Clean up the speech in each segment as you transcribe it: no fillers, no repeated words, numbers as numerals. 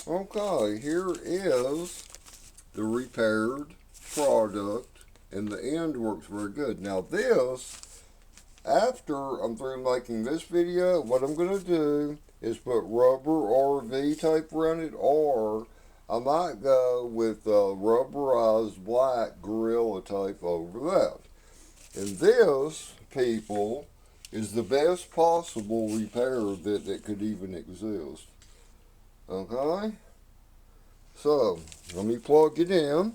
Okay, here is the repaired product, and the end works very good. Now this, after I'm through making this video, what I'm going to do is put rubber RV tape around it, or I might go with rubberized black Gorilla tape over that. And this, people, is the best possible repair that could even exist. Okay? So, let me plug it in.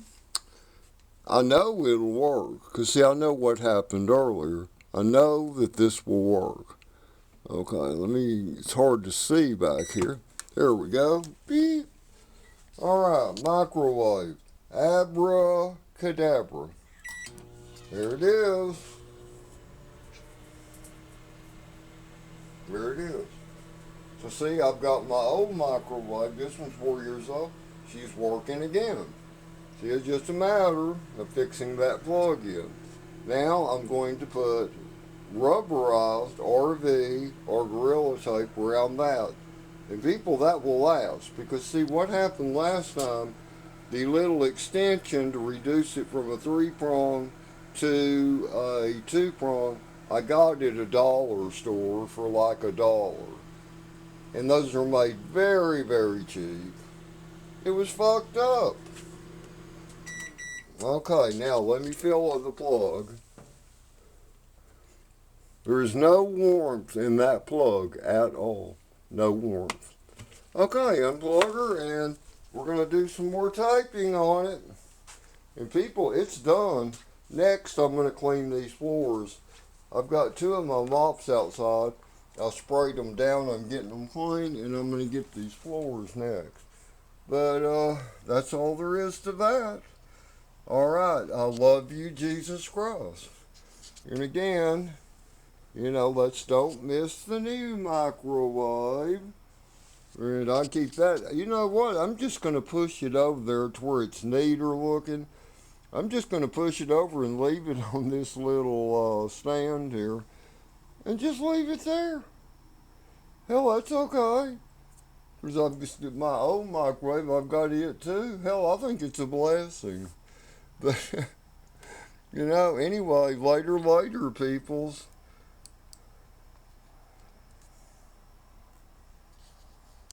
I know it'll work, because see, I know what happened earlier. I know that this will work. Okay, it's hard to see back here. There we go. Beep. Alright, microwave. Abracadabra. There it is. There it is. So see, I've got my old microwave. This one's 4 years old. She's working again. See, it's just a matter of fixing that plug in. Now I'm going to put rubberized RV or Gorilla tape around that. And people, that will last. Because see, what happened last time, the little extension to reduce it from a 3-prong to a 2-prong, I got it at a dollar store for like $1. And those are made very, very cheap. It was fucked up. Okay, now let me fill the plug. There is no warmth in that plug at all. No warmth. Okay, unplug her, and we're going to do some more taping on it. And people, it's done. Next, I'm going to clean these floors. I've got 2 of my mops outside. I sprayed them down. I'm getting them clean, and I'm going to get these floors next. But that's all there is to that. All right, I love you, Jesus Christ. And again, you know, let's don't miss the new microwave. And I keep that. You know what? I'm just going to push it over there to where it's neater looking. I'm just going to push it over and leave it on this little stand here. And just leave it there. Hell, that's okay. Because I've just, my old microwave, I've got it too. Hell, I think it's a blessing. But, you know, anyway, later, peoples.